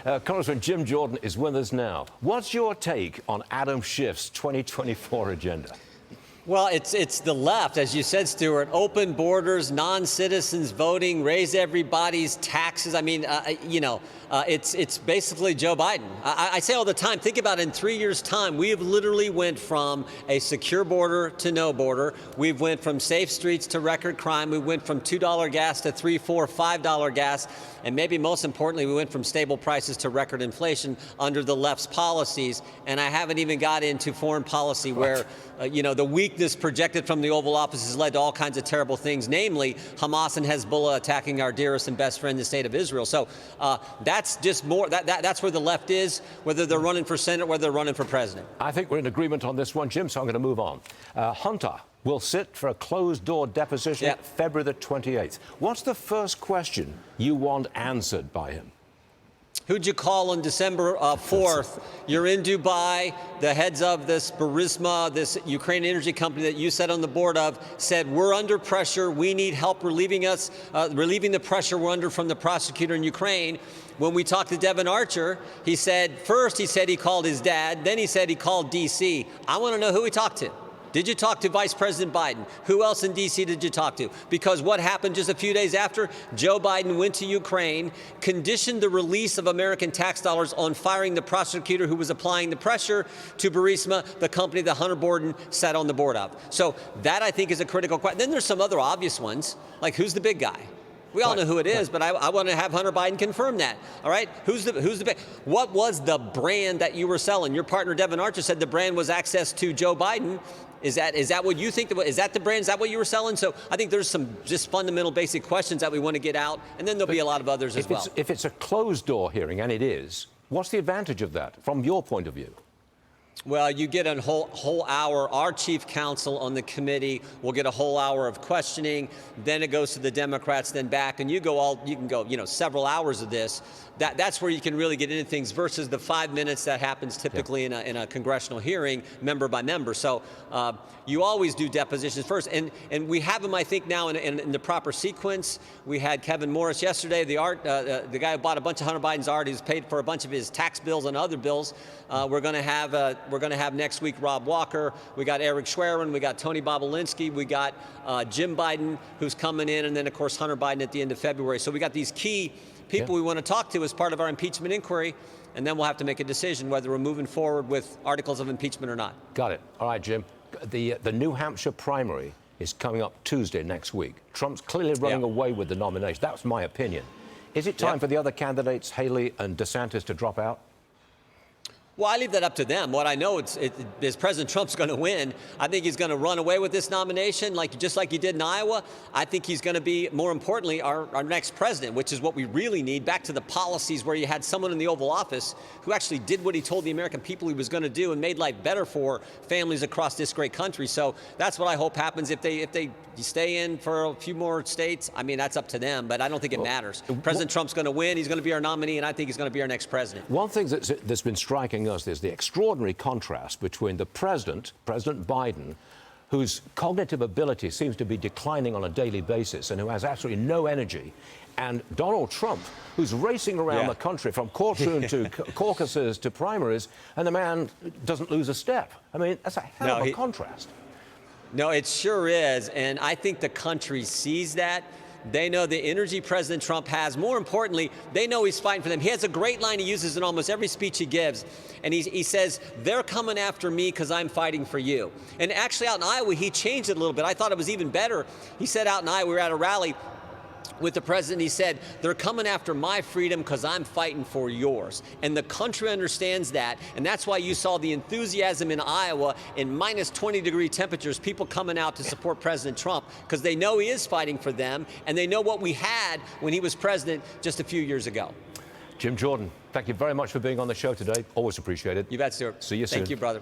Congressman Jim Jordan is with us now. What's your take on Adam Schiff's 2024 agenda? Well, it's the left, as you said, Stuart. Open borders, non-citizens voting, raise everybody's taxes. I mean, it's basically Joe Biden. I say all the time, think about it, in 3 years' time, we have literally went from a secure border to no border. We've went from safe streets to record crime. We went from $2 gas to $3, $4, $5 gas. And maybe most importantly, we went from stable prices to record inflation under the left's policies. And I haven't even got into foreign policy where, the weakness projected from the Oval Office has led to all kinds of terrible things, namely Hamas and Hezbollah attacking our dearest and best friend, the state of Israel. So that's just more, that's where the left is, whether they're running for Senate, whether they're running for president. I think we're in agreement on this one, Jim, so I'm going to move on. Hunter will sit for a closed-door deposition February the 28th. What's the first question you want answered by him? Who'd you call on December 4th? You're in Dubai. The heads of this Burisma, this Ukrainian energy company that you sat on the board of, said, we're under pressure. We need help relieving the pressure we're under from the prosecutor in Ukraine. When we talked to Devin Archer, he said he called his dad. Then he said he called D.C. I want to know who he talked to. Did you talk to Vice President Biden? Who else in D.C. did you talk to? Because what happened just a few days after? Joe Biden went to Ukraine, conditioned the release of American tax dollars on firing the prosecutor who was applying the pressure to Burisma, the company that Hunter Biden sat on the board of. So that, I think, is a critical question. Then there's some other obvious ones, like who's the big guy? We all know who it is, but I want to have Hunter Biden confirm that. All right, who's the big? What was the brand that you were selling? Your partner Devin Archer said the brand was access to Joe Biden. Is that what you think? Is that the brand? Is that what you were selling? So I think there's some just fundamental basic questions that we want to get out, and then there'll be a lot of others as well. If it's a closed-door hearing, and it is, what's the advantage of that from your point of view? Well, you get a whole hour. Our chief counsel on the committee will get a whole hour of questioning. Then it goes to the Democrats, then back, and you can go several hours of this. That's where you can really get into things versus the 5 minutes that happens typically in a congressional hearing, member by member. So you always do depositions first, and we have them, I think, now in the proper sequence. We had Kevin Morris yesterday, the guy who bought a bunch of Hunter Biden's art, who's paid for a bunch of his tax bills and other bills. We're going to have next week Rob Walker. We got Eric Schwerin. We got Tony Bobolinsky. We got Jim Biden, who's coming in, and then of course Hunter Biden at the end of February. So we got these key people we want to talk to as part of our impeachment inquiry, and then we'll have to make a decision whether we're moving forward with articles of impeachment or not. Got it. All right, Jim. The New Hampshire primary is coming up Tuesday next week. Trump's clearly running away with the nomination. That's my opinion. Is it time for the other candidates, Haley and DeSantis, to drop out? Well, I leave that up to them. What I know is President Trump's going to win. I think he's going to run away with this nomination, just like he did in Iowa. I think he's going to be, more importantly, our next president, which is what we really need. Back to the policies where you had someone in the Oval Office who actually did what he told the American people he was going to do and made life better for families across this great country. So that's what I hope happens if they stay in for a few more states. I mean, that's up to them, but I don't think it matters. President Trump's going to win. He's going to be our nominee, and I think he's going to be our next president. One thing that's been striking us is the extraordinary contrast between the President Biden, whose cognitive ability seems to be declining on a daily basis and who has absolutely no energy, and Donald Trump, who's racing around the country from courtroom to caucuses to primaries, and the man doesn't lose a step. I mean, that's a hell of a contrast. No, it sure is, and I think the country sees that. They know the energy President Trump has. More importantly, they know he's fighting for them. He has a great line he uses in almost every speech he gives. And he says, they're coming after me because I'm fighting for you. And actually out in Iowa, he changed it a little bit. I thought it was even better. He said out in Iowa, we were at a rally with the president, he said, they're coming after my freedom because I'm fighting for yours. And the country understands that. And that's why you saw the enthusiasm in Iowa in minus 20-degree temperatures, people coming out to support President Trump because they know he is fighting for them. And they know what we had when he was president just a few years ago. Jim Jordan, thank you very much for being on the show today. Always appreciate it. You bet, Stuart. See you soon. Thank you, brother.